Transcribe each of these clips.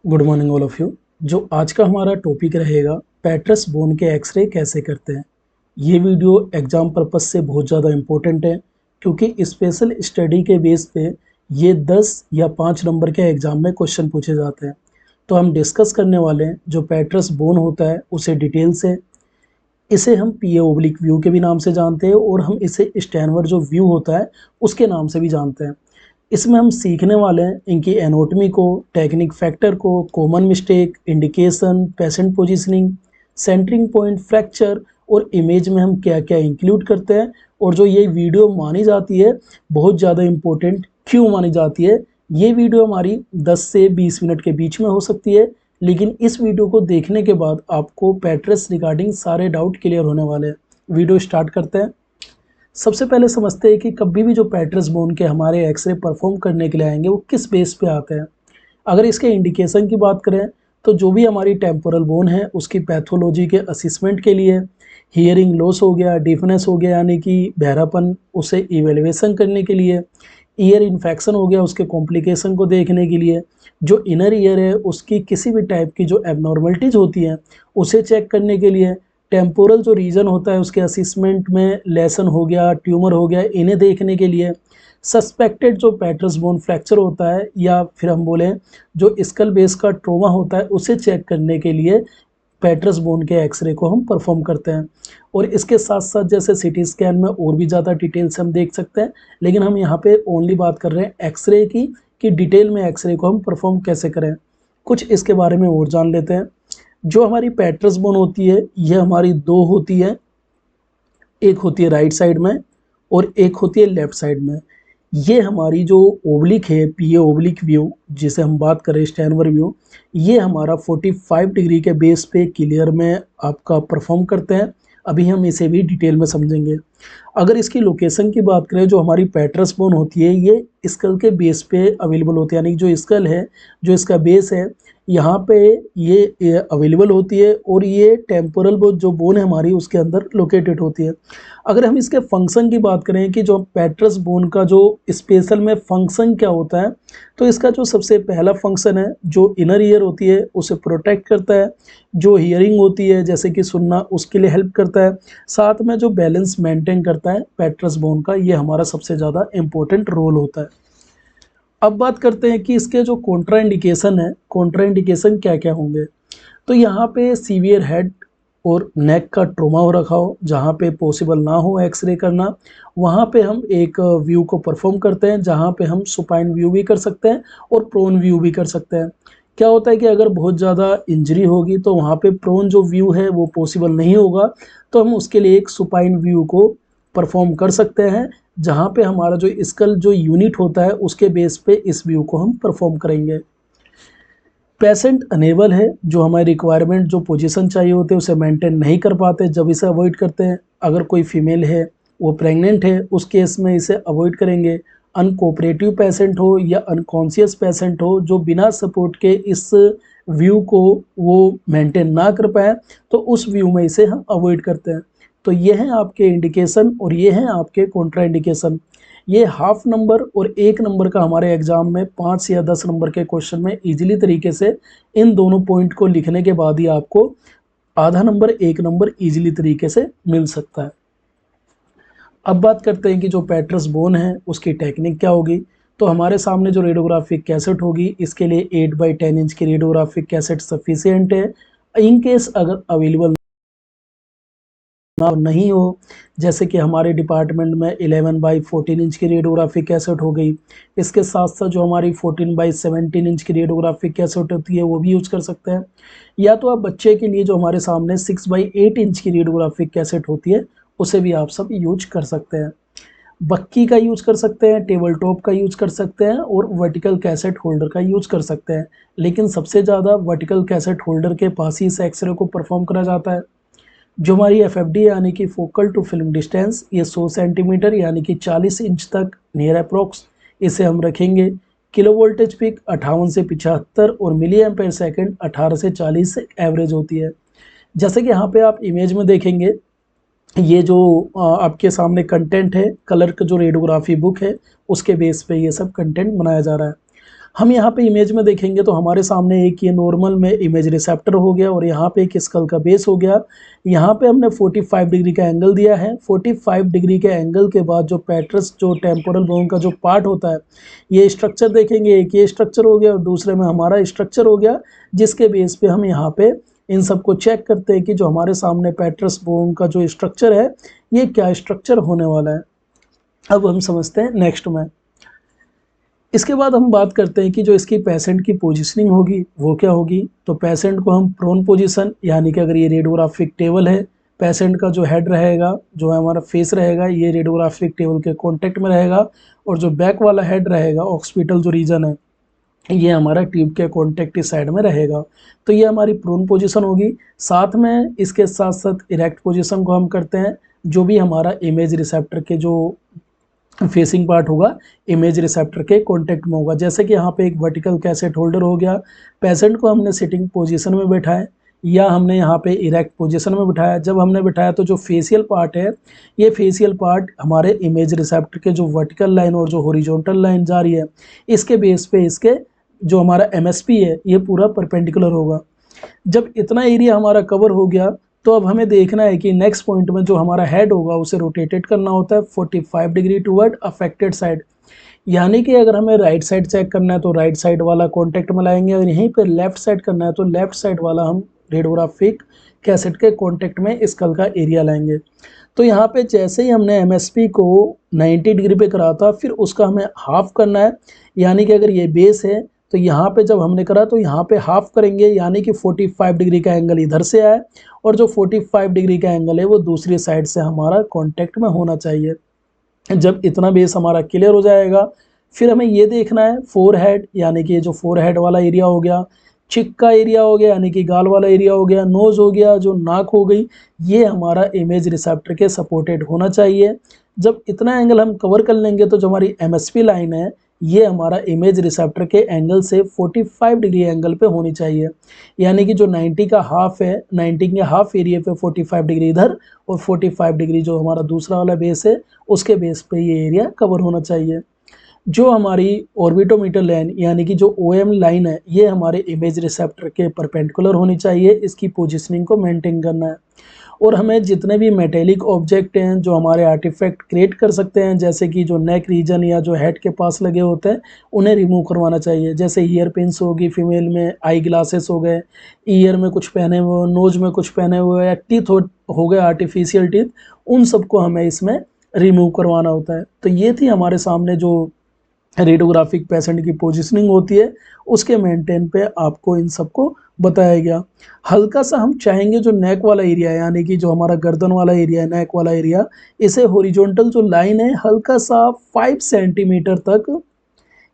Good morning all of you. जो आज का हमारा टॉपिक रहेगा, पैट्रस बोन के एक्सरे कैसे करते हैं। ये वीडियो एग्जाम पर्पस से बहुत ज़्यादा इम्पोर्टेंट है, क्योंकि स्पेशल स्टडी के बेस पे ये 10 या 5 नंबर के एग्जाम में क्वेश्चन पूछे जाते हैं। तो हम डिस्कस करने वाले हैं जो पैट्रस बोन होता है उसे डिटेल से। इसे हम पीए ओब्लिक व्यू के भी नाम से जानते हैं और हम इसे स्टैनवर्ड जो व्यू होता है उसके नाम से भी जानते हैं। इसमें हम सीखने वाले हैं इनकी एनाटॉमी को, टेक्निक फैक्टर को, common mistake, indication, patient positioning, centering point, fracture और इमेज में हम क्या क्या इंक्लूड करते हैं। और जो ये वीडियो मानी जाती है बहुत ज़्यादा इम्पोर्टेंट क्यों मानी जाती है, ये वीडियो हमारी 10 से 20 मिनट के बीच में हो सकती है, लेकिन इस वीडियो को देखने के बाद आपको पैट्रस रिगार्डिंग सारे डाउट क्लियर होने वाले हैं। वीडियो स्टार्ट करते हैं। सबसे पहले समझते हैं कि कभी भी जो पैट्रस बोन के हमारे एक्सरे परफॉर्म करने के लिए आएंगे वो किस बेस पे आते हैं। अगर इसके इंडिकेशन की बात करें तो जो भी हमारी टेम्पोरल बोन है उसकी पैथोलॉजी के असिसमेंट के लिए, हियरिंग लॉस हो गया, डिफनेस हो गया यानी कि बहरापन, उसे इवेल्युएशन करने के लिए, ईयर इन्फेक्शन हो गया उसके कॉम्प्लिकेशन को देखने के लिए, जो इनर ईयर है उसकी किसी भी टाइप की जो एबनॉर्मलिटीज़ होती हैं उसे चेक करने के लिए, टेम्पोरल जो रीजन होता है उसके असिसमेंट में लेसन हो गया, ट्यूमर हो गया, इन्हें देखने के लिए, सस्पेक्टेड जो पैट्रस बोन फ्रैक्चर होता है या फिर हम बोलें जो स्कल बेस का ट्रोमा होता है उसे चेक करने के लिए पैट्रस बोन के एक्सरे को हम परफॉर्म करते हैं। और इसके साथ साथ जैसे सिटी स्कैन में और भी ज़्यादा डिटेल से हम देख सकते हैं, लेकिन हम यहाँ पे ओनली बात कर रहे हैं एक्सरे की कि डिटेल में एक्सरे को हम परफॉर्म कैसे करें। कुछ इसके बारे में और जान लेते हैं। जो हमारी पैट्रस बोन होती है यह हमारी दो होती है, एक होती है राइट साइड में और एक होती है लेफ्ट साइड में। ये हमारी जो ओब्लिक है, पीए ओब्लिक व्यू जिसे हम बात करें स्टैनवर्ड व्यू, ये हमारा 45 डिग्री के बेस पे क्लियर में आपका परफॉर्म करते हैं। अभी हम इसे भी डिटेल में समझेंगे। अगर इसकी लोकेशन की बात करें, जो हमारी पैट्रस बोन होती है ये स्कल के बेस पे अवेलेबल होती है, यानी जो स्कल है, जो इसका बेस है यहाँ पे ये अवेलेबल होती है और ये टेम्पोरल जो बोन है हमारी उसके अंदर लोकेटेड होती है। अगर हम इसके फंक्शन की बात करें कि जो पैट्रस बोन का जो स्पेशल में फंक्शन क्या होता है, तो इसका जो सबसे पहला फंक्शन है, जो इनर ईयर होती है उसे प्रोटेक्ट करता है, जो हियरिंग होती है जैसे कि सुनना उसके लिए हेल्प करता है, साथ में जो बैलेंस मेंटेन करता है पैट्रस बोन का, ये हमारा सबसे ज़्यादा इम्पोर्टेंट रोल होता है। अब बात करते हैं कि इसके जो कॉन्ट्राइंडिकेशन है, कॉन्ट्राइंडिकेशन क्या क्या होंगे। तो यहाँ पे सीवियर हेड और नेक का ट्रोमा हो रखा हो, जहाँ पे पॉसिबल ना हो एक्सरे करना, वहाँ पे हम एक व्यू को परफॉर्म करते हैं, जहाँ पे हम सुपाइन व्यू भी कर सकते हैं और प्रोन व्यू भी कर सकते हैं। क्या होता है कि अगर बहुत ज़्यादा इंजरी होगी तो वहाँ पे प्रोन जो व्यू है वो पॉसिबल नहीं होगा, तो हम उसके लिए एक सुपाइन व्यू को परफॉर्म कर सकते हैं, जहाँ पे हमारा जो स्कल जो यूनिट होता है उसके बेस पे इस व्यू को हम परफॉर्म करेंगे। पेशेंट अनेबल है, जो हमारी रिक्वायरमेंट जो पोजीशन चाहिए होते हैं उसे मेंटेन नहीं कर पाते, जब इसे अवॉइड करते हैं। अगर कोई फीमेल है, वो प्रेग्नेंट है, उस केस में इसे अवॉइड करेंगे। अनकोऑपरेटिव पेशेंट हो या अनकॉन्शियस पेशेंट हो जो बिना सपोर्ट के इस व्यू को वो मेंटेन ना कर पाए, तो उस व्यू में इसे हम अवॉइड करते हैं। तो ये हैं आपके इंडिकेशन और ये हैं आपके कॉन्ट्रा इंडिकेशन। ये हाफ नंबर और 1 नंबर का हमारे एग्जाम में 5 या 10 नंबर के क्वेश्चन में इजीली तरीके से इन दोनों पॉइंट को लिखने के बाद ही आपको आधा नंबर 1 नंबर इजीली तरीके से मिल सकता है। अब बात करते हैं कि जो पैट्रस बोन है उसकी टेक्निक क्या होगी। तो हमारे सामने जो रेडियोग्राफिक कैसेट होगी, इसके लिए 8x10 इंच की रेडियोग्राफिक कैसेट सफिशियंट है। इन केस अगर अवेलेबल ना नहीं हो, जैसे कि हमारे डिपार्टमेंट में 11x14 इंच की रेडियोग्राफिक कैसेट हो गई, इसके साथ साथ जो हमारी 14x17 इंच की रेडियोग्राफिक कैसेट होती है वो भी यूज कर सकते हैं। या तो आप बच्चे के लिए जो हमारे सामने 6x8 इंच की रेडियोग्राफिक कैसेट होती है उसे भी आप सब यूज कर सकते हैं। बक्की का यूज कर सकते हैं, टेबल टॉप का यूज कर सकते हैं और वर्टिकल कैसेट होल्डर का यूज कर सकते हैं, लेकिन सबसे ज़्यादा वर्टिकल कैसेट होल्डर के पास ही इस एक्सरे को परफॉर्म करा जाता है। जो हमारी FFD यानी कि फोकल टू फिल्म डिस्टेंस, ये 100 सेंटीमीटर यानी कि 40 इंच तक नियर अप्रोक्स इसे हम रखेंगे। किलो वोल्टेज पिक 58 से 75 और मिली एम्पेयर सेकेंड 18 से 40 एवरेज होती है। जैसे कि यहाँ पे आप इमेज में देखेंगे, ये जो आपके सामने कंटेंट है, कलर का जो रेडियोग्राफी बुक है उसके बेस पे ये सब कंटेंट बनाया जा रहा है। हम यहाँ पे इमेज में देखेंगे तो हमारे सामने एक ये नॉर्मल में इमेज रिसेप्टर हो गया और यहाँ पे एक स्कल का बेस हो गया। यहाँ पे हमने 45 डिग्री का एंगल दिया है। 45 डिग्री के एंगल के बाद जो पेट्रस जो टेम्पोरल बोन का जो पार्ट होता है, ये स्ट्रक्चर देखेंगे, एक ये स्ट्रक्चर हो गया और दूसरे में हमारा स्ट्रक्चर हो गया, जिसके बेस पे हम यहाँ पे इन सबको चेक करते हैं कि जो हमारे सामने पेट्रस बोन का जो स्ट्रक्चर है, ये क्या स्ट्रक्चर होने वाला है। अब हम समझते हैं नेक्स्ट में। इसके बाद हम बात करते हैं कि जो इसकी पेशेंट की पोजीशनिंग होगी वो क्या होगी। तो पेशेंट को हम प्रोन पोजीशन, यानी कि अगर ये रेडियोग्राफिक टेबल है, पेशेंट का जो हेड रहेगा, जो हमारा फेस रहेगा, ये रेडियोग्राफिक टेबल के कांटेक्ट में रहेगा और जो बैक वाला हेड रहेगा, ऑक्सीपिटल जो रीजन है, ये हमारा ट्यूब के कॉन्टेक्ट इस साइड में रहेगा। तो ये हमारी प्रोन पोजीशन होगी। साथ में इसके साथ साथ इरेक्ट पोजीशन को हम करते हैं, जो भी हमारा इमेज रिसेप्टर के जो फेसिंग पार्ट होगा, इमेज रिसेप्टर के कांटेक्ट में होगा। जैसे कि यहाँ पे एक वर्टिकल कैसेट होल्डर हो गया, पेशेंट को हमने सिटिंग पोजीशन में बैठाया या हमने यहाँ पे इरेक्ट पोजीशन में बिठाया। जब हमने बिठाया तो जो फेशियल पार्ट है, ये फेशियल पार्ट हमारे इमेज रिसेप्टर के जो वर्टिकल लाइन और जो हॉरिजॉन्टल लाइन जा रही है, इसके बेस पे इसके जो हमारा एमएसपी है, ये पूरा परपेंडिकुलर होगा। जब इतना एरिया हमारा कवर हो गया तो अब हमें देखना है कि नेक्स्ट पॉइंट में जो हमारा हेड होगा उसे रोटेटेड करना होता है 45 डिग्री टुवर्ड अफेक्टेड साइड। यानी कि अगर हमें राइट साइड चेक करना है तो राइट साइड वाला कॉन्टेक्ट में लाएंगे, और यहीं पर लेफ्ट साइड करना है तो लेफ्ट साइड वाला हम रेडियोग्राफिक कैसेट के कॉन्टेक्ट में स्कल का एरिया लाएंगे। तो यहाँ पे जैसे ही हमने एमएसपी को 90 डिग्री पे करा था, फिर उसका हमें हाफ करना है। यानी कि अगर ये बेस है तो यहाँ पे जब हमने करा तो यहाँ पे हाफ करेंगे, यानी कि 45 डिग्री का एंगल इधर से आए और जो 45 डिग्री का एंगल है वो दूसरी साइड से हमारा कांटेक्ट में होना चाहिए। जब इतना बेस हमारा क्लियर हो जाएगा, फिर हमें ये देखना है फोर हेड, यानी कि जो फोर हेड वाला एरिया हो गया, चिक का एरिया हो गया यानी कि गाल वाला एरिया हो गया, नोज हो गया, जो नाक हो गई, ये हमारा इमेज रिसेप्टर के सपोर्टेड होना चाहिए। जब इतना एंगल हम कवर कर लेंगे तो जो हमारी एमएसपी लाइन है, ये हमारा इमेज रिसेप्टर के एंगल से 45 डिग्री एंगल पे होनी चाहिए। यानी कि जो 90 का हाफ है, 90 के हाफ एरिया पे 45 डिग्री इधर और 45 डिग्री जो हमारा दूसरा वाला बेस है, उसके बेस पे ये एरिया कवर होना चाहिए। जो हमारी ऑर्बिटोमीटर लाइन यानी कि जो ओएम लाइन है, ये हमारे इमेज रिसेप्टर के परपेंडिकुलर होनी चाहिए। इसकी पोजीशनिंग को मेंटेन करना है। और हमें जितने भी मेटेलिक ऑब्जेक्ट हैं जो हमारे आर्टिफैक्ट क्रिएट कर सकते हैं, जैसे कि जो नेक रीजन या जो हेड के पास लगे होते हैं, उन्हें रिमूव करवाना चाहिए। जैसे ईयर पिन्स होगी फीमेल में, आई ग्लासेस हो गए, ईयर में कुछ पहने हुए, नोज में कुछ पहने हुए, या टीथ हो गए आर्टिफिशियल टीथ, उन सबको हमें इसमें रिमूव करवाना होता है। तो ये थी हमारे सामने जो रेडियोग्राफिक पेशेंट की पोजीशनिंग होती है, उसके मेंटेन पे आपको इन सबको बताया गया। हल्का सा हम चाहेंगे जो नेक वाला एरिया है, यानी कि जो हमारा गर्दन वाला एरिया है, नेक वाला एरिया, इसे हॉरिजॉन्टल जो लाइन है हल्का सा 5 सेंटीमीटर तक,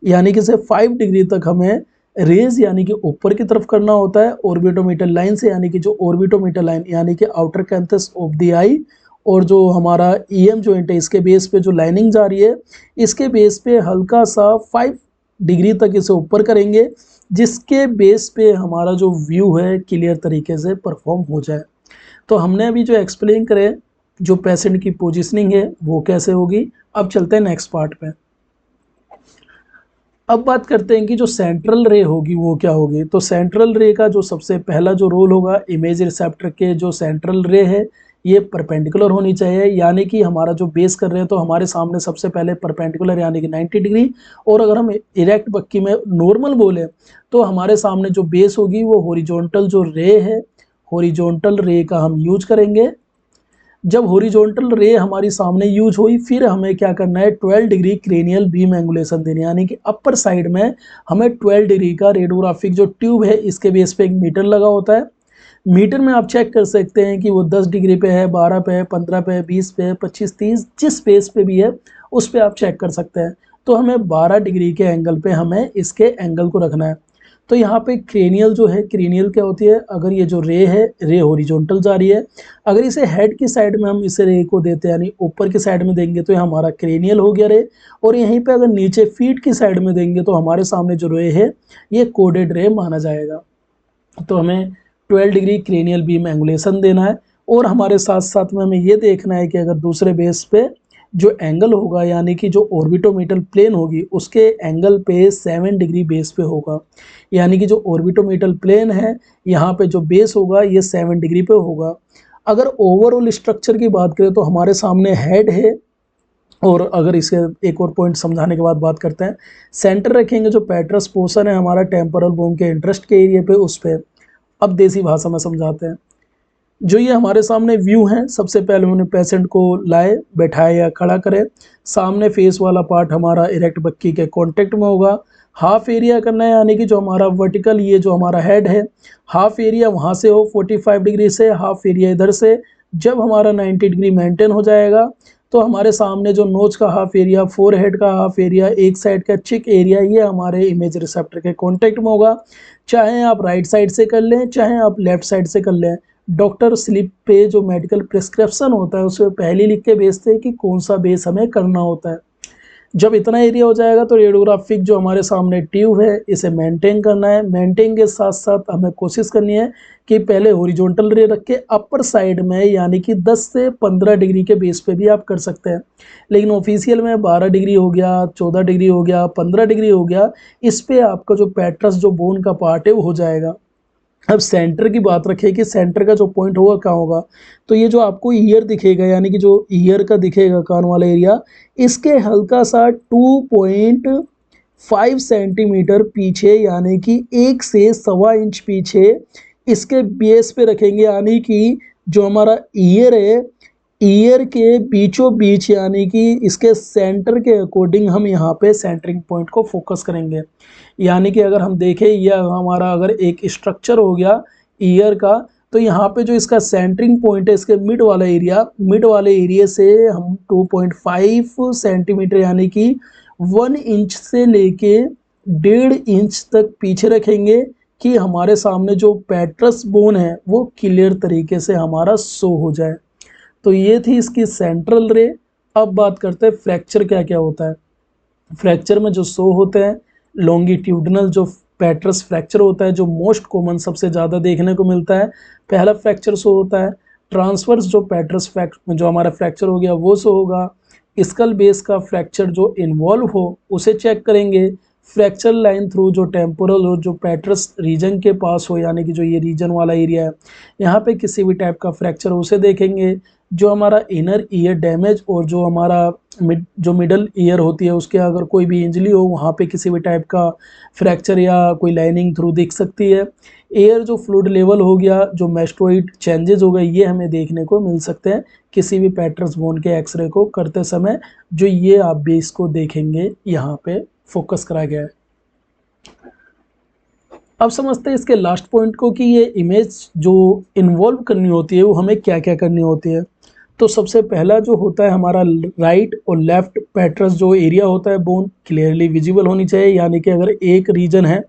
यानी कि से 5 डिग्री तक हमें रेज यानी कि ऊपर की तरफ करना होता है ऑर्बिटोमीटर लाइन से। यानी कि जो ऑर्बिटोमीटर लाइन यानी कि आउटर कैंथस ऑफ द आई और जो हमारा ईएम जॉइंट है, इसके बेस पे जो लाइनिंग जा रही है, इसके बेस पे हल्का सा 5 डिग्री तक इसे ऊपर करेंगे, जिसके बेस पे हमारा जो व्यू है क्लियर तरीके से परफॉर्म हो जाए। तो हमने अभी जो एक्सप्लेन करे जो पेशेंट की पोजीशनिंग है वो कैसे होगी। अब चलते हैं नेक्स्ट पार्ट पे। अब बात करते हैं कि जो सेंट्रल रे होगी वो क्या होगी। तो सेंट्रल रे का जो सबसे पहला जो रोल होगा, इमेज रिसेप्टर के जो सेंट्रल रे है ये परपेंडिकुलर होनी चाहिए। यानी कि हमारा जो बेस कर रहे हैं तो हमारे सामने सबसे पहले परपेंडिकुलर यानी कि 90 डिग्री, और अगर हम इरेक्ट बक्की में नॉर्मल बोले तो हमारे सामने जो बेस होगी वो हॉरिजॉन्टल जो रे है, हॉरिजॉन्टल रे का हम यूज करेंगे। जब हॉरिजॉन्टल रे हमारी सामने यूज हुई, फिर हमें क्या करना है, 12 डिग्री क्रेनियल बीम एंगुलेशन देनी है। यानी कि अपर साइड में हमें 12 डिग्री का रेडियोग्राफिक जो ट्यूब है, इसके बेस पे एक मीटर लगा होता है। मीटर में आप चेक कर सकते हैं कि वो 10 डिग्री पे है, 12 पे है, 15 पे है, 20 पे है, 25, 30, जिस बेस पे भी है उस पे आप चेक कर सकते हैं। तो हमें 12 डिग्री के एंगल पे हमें इसके एंगल को रखना है। तो यहाँ पे क्रेनियल जो है, क्रेनियल क्या होती है, अगर ये जो रे है, रे हॉरिजॉन्टल जा रही है, अगर इसे हेड की साइड में हम इसे रे को देते हैं यानी ऊपर की साइड में देंगे तो ये हमारा क्रेनियल हो गया रे। और यहीं पे अगर नीचे फीट की साइड में देंगे तो हमारे सामने जो रे है ये कोडेड रे माना जाएगा। तो हमें 12 डिग्री क्रेनियल बीम एंगुलेशन देना है। और हमारे साथ साथ में हमें ये देखना है कि अगर दूसरे बेस पे जो एंगल होगा यानी कि जो ऑर्बिटोमीटर प्लेन होगी उसके एंगल पे 7 डिग्री बेस पे होगा। यानी कि जो ऑर्बिटोमीटर प्लेन है यहाँ पे जो बेस होगा ये 7 डिग्री पे होगा। अगर ओवरऑल स्ट्रक्चर की बात करें तो हमारे सामने हेड है, और अगर इसे एक और पॉइंट समझाने के बाद बात करते हैं, सेंटर रखेंगे जो पेट्रस पोर्शन है हमारा टेम्पोरल बोन के इंटरेस्ट के एरिया पे उस पे। अब देसी भाषा में समझाते हैं। जो ये हमारे सामने व्यू है, सबसे पहले उन्होंने पेशेंट को लाए, बैठाए या खड़ा करे। सामने फेस वाला पार्ट हमारा इरेक्ट बक्की के कांटेक्ट में होगा। हाफ एरिया करना है यानी कि जो हमारा वर्टिकल, ये जो हमारा हेड है, हाफ एरिया वहाँ से हो 45 डिग्री से, हाफ एरिया इधर से। जब हमारा 90 डिग्री मेंटेन हो जाएगा तो हमारे सामने जो नोज का हाफ एरिया, फोर हेड का हाफ एरिया, एक साइड का चिक एरिया, ये हमारे इमेज रिसेप्टर के कांटेक्ट में होगा। चाहे आप राइट साइड से कर लें, चाहे आप लेफ्ट साइड से कर लें। डॉक्टर स्लिप पे जो मेडिकल प्रिस्क्रिप्शन होता है उसमें पहले लिख के भेजते हैं कि कौन सा बेस हमें करना होता है। जब इतना एरिया हो जाएगा तो रेडियोग्राफिक जो हमारे सामने ट्यूब है इसे मेंटेन करना है। मेंटेन के साथ साथ हमें कोशिश करनी है कि पहले हॉरिजॉन्टल रे रख के अपर साइड में, यानी कि 10 से 15 डिग्री के बेस पे भी आप कर सकते हैं। लेकिन ऑफिशियल में 12 डिग्री हो गया, 14 डिग्री हो गया, 15 डिग्री हो गया, इस पे आपका जो पेट्रस जो बोन का पार्ट है वो हो जाएगा। अब सेंटर की बात रखें कि सेंटर का जो पॉइंट होगा कहाँ होगा, तो ये जो आपको ईयर दिखेगा यानी कि जो ईयर का दिखेगा कान वाला एरिया, इसके हल्का सा 2.5 सेंटीमीटर पीछे, यानी कि 1 से सवा इंच पीछे इसके बेस पे रखेंगे। यानी कि जो हमारा ईयर है, ईयर के बीचों बीच यानी कि इसके सेंटर के अकॉर्डिंग हम यहाँ पे सेंटरिंग पॉइंट को फोकस करेंगे। यानी कि अगर हम देखें यह हमारा अगर एक स्ट्रक्चर हो गया ईयर का, तो यहाँ पे जो इसका सेंटरिंग पॉइंट है इसके मिड वाला एरिया, मिड वाले एरिया से हम 2.5 सेंटीमीटर यानी कि 1 इंच से लेके 1.5 इंच तक पीछे रखेंगे कि हमारे सामने जो पेट्रस बोन है वो क्लियर तरीके से हमारा शो हो जाए। तो ये थी इसकी सेंट्रल रे। अब बात करते हैं फ्रैक्चर क्या क्या होता है। फ्रैक्चर में जो शो होते हैं, लॉन्गिट्यूडनल जो पेट्रस फ्रैक्चर होता है जो मोस्ट कॉमन सबसे ज़्यादा देखने को मिलता है, पहला फ्रैक्चर शो होता है। ट्रांसवर्स जो पेट्रस जो हमारा फ्रैक्चर हो गया वो शो होगा। स्कल बेस का फ्रैक्चर जो इन्वॉल्व हो उसे चेक करेंगे। फ्रैक्चर लाइन थ्रू जो टेम्पोरल हो, जो पेट्रस रीजन के पास हो, यानी कि जो ये रीजन वाला एरिया है यहाँ पे किसी भी टाइप का फ्रैक्चर उसे देखेंगे। जो हमारा इनर ईयर डैमेज और जो हमारा जो मिडल ईयर होती है उसके अगर कोई भी इंजरी हो वहाँ पे किसी भी टाइप का फ्रैक्चर या कोई लाइनिंग थ्रू दिख सकती है। एयर जो फ्लूइड लेवल हो गया, जो मेस्टोइड चेंजेस हो गए, ये हमें देखने को मिल सकते हैं किसी भी पेट्रस बोन के एक्सरे को करते समय। जो ये आप बेस को देखेंगे यहाँ पे फोकस करा गया है। अब समझते हैं इसके लास्ट पॉइंट को कि ये इमेज जो इन्वॉल्व करनी होती है वो हमें क्या क्या करनी होती है। तो सबसे पहला जो होता है हमारा राइट और लेफ्ट पेट्रस जो एरिया होता है बोन क्लियरली विजिबल होनी चाहिए। यानी कि अगर एक रीजन है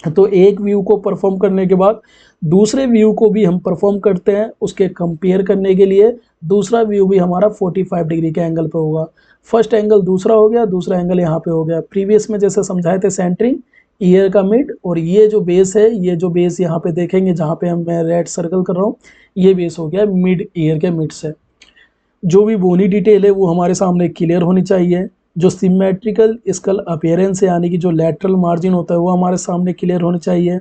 तो एक व्यू को परफॉर्म करने के बाद दूसरे व्यू को भी हम परफॉर्म करते हैं उसके कंपेयर करने के लिए। दूसरा व्यू भी हमारा 45 डिग्री के एंगल पे होगा। फर्स्ट एंगल दूसरा हो गया, दूसरा एंगल यहाँ पे हो गया। प्रीवियस में जैसे समझाए थे सेंटरिंग, ईयर का मिड, और ये जो बेस है, ये जो बेस यहाँ पे देखेंगे जहाँ पे मैं रेड सर्कल कर रहा हूँ, ये बेस हो गया मिड ईयर के मिड से। जो भी बोनी डिटेल है वो हमारे सामने क्लियर होनी चाहिए। जो सिमेट्रिकल स्कल अपीयरेंस है यानी कि जो लैटरल मार्जिन होता है वो हमारे सामने क्लियर होनी चाहिए।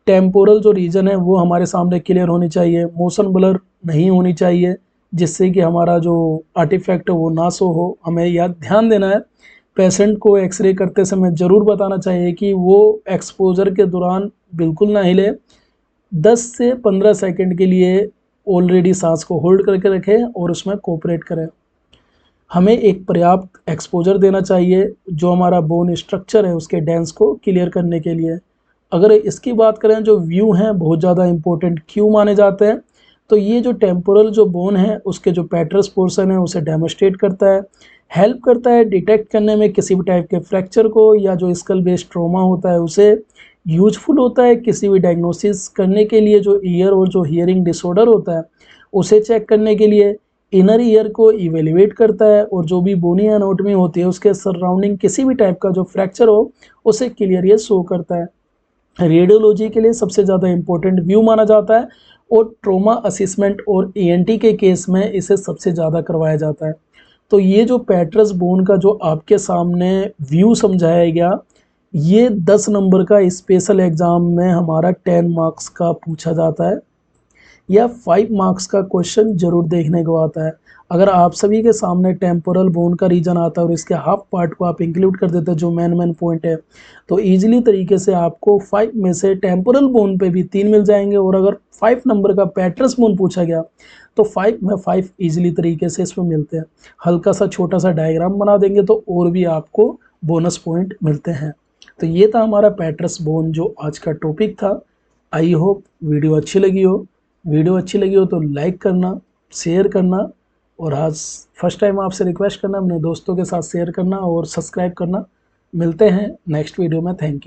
टेम्पोरल जो रीजन है वो हमारे सामने क्लियर होनी चाहिए। मोशन ब्लर नहीं होनी चाहिए जिससे कि हमारा जो आर्टिफैक्ट है वो ना शो हो। हमें याद ध्यान देना है, पेशेंट को एक्सरे करते समय ज़रूर बताना चाहिए कि वो एक्सपोजर के दौरान बिल्कुल ना हिले। 10 से 15 सेकंड के लिए ऑलरेडी सांस को होल्ड करके रखें और उसमें कोऑपरेट करें। हमें एक पर्याप्त एक्सपोजर देना चाहिए जो हमारा बोन स्ट्रक्चर है उसके डेंस को क्लियर करने के लिए। अगर इसकी बात करें, जो व्यू हैं बहुत ज़्यादा इंपॉर्टेंट क्यों माने जाते हैं, तो ये जो टेम्पोरल जो बोन है उसके जो पेट्रस पोर्शन है उसे डेमोस्ट्रेट करता है, हेल्प करता है डिटेक्ट करने में किसी भी टाइप के फ्रैक्चर को, या जो स्कल बेस्ड ट्रॉमा होता है उसे यूजफुल होता है किसी भी डायग्नोसिस करने के लिए। जो ईयर और जो हियरिंग डिसऑर्डर होता है उसे चेक करने के लिए इनर ईयर को इवेल्युएट करता है, और जो भी बोनी एनाटॉमी होती है उसके सराउंडिंग किसी भी टाइप का जो फ्रैक्चर हो उसे क्लियर ये शो करता है। रेडियोलॉजी के लिए सबसे ज़्यादा इम्पोर्टेंट व्यू माना जाता है, और ट्रॉमा असेसमेंट और ईएनटी के केस में इसे सबसे ज़्यादा करवाया जाता है। तो ये जो पेट्रस बोन का जो आपके सामने व्यू समझाया गया, ये 10 नंबर का स्पेशल एग्जाम में हमारा 10 मार्क्स का पूछा जाता है या 5 मार्क्स का क्वेश्चन जरूर देखने को आता है। अगर आप सभी के सामने टेम्पोरल बोन का रीजन आता है और इसके हाफ पार्ट को आप इंक्लूड कर देते हैं जो मेन पॉइंट है, तो इजीली तरीके से आपको 5 में से टेम्पोरल बोन पे भी 3 मिल जाएंगे। और अगर 5 नंबर का पेट्रस बोन पूछा गया तो 5 में 5 इजीली तरीके से इसमें मिलते हैं। हल्का सा छोटा सा डायग्राम बना देंगे तो और भी आपको बोनस पॉइंट मिलते हैं। तो ये था हमारा पेट्रस बोन जो आज का टॉपिक था। आई होप वीडियो अच्छी लगी हो। वीडियो अच्छी लगी हो तो लाइक करना, शेयर करना, और आज फर्स्ट टाइम आपसे रिक्वेस्ट करना अपने दोस्तों के साथ शेयर करना और सब्सक्राइब करना। मिलते हैं नेक्स्ट वीडियो में। Thank you.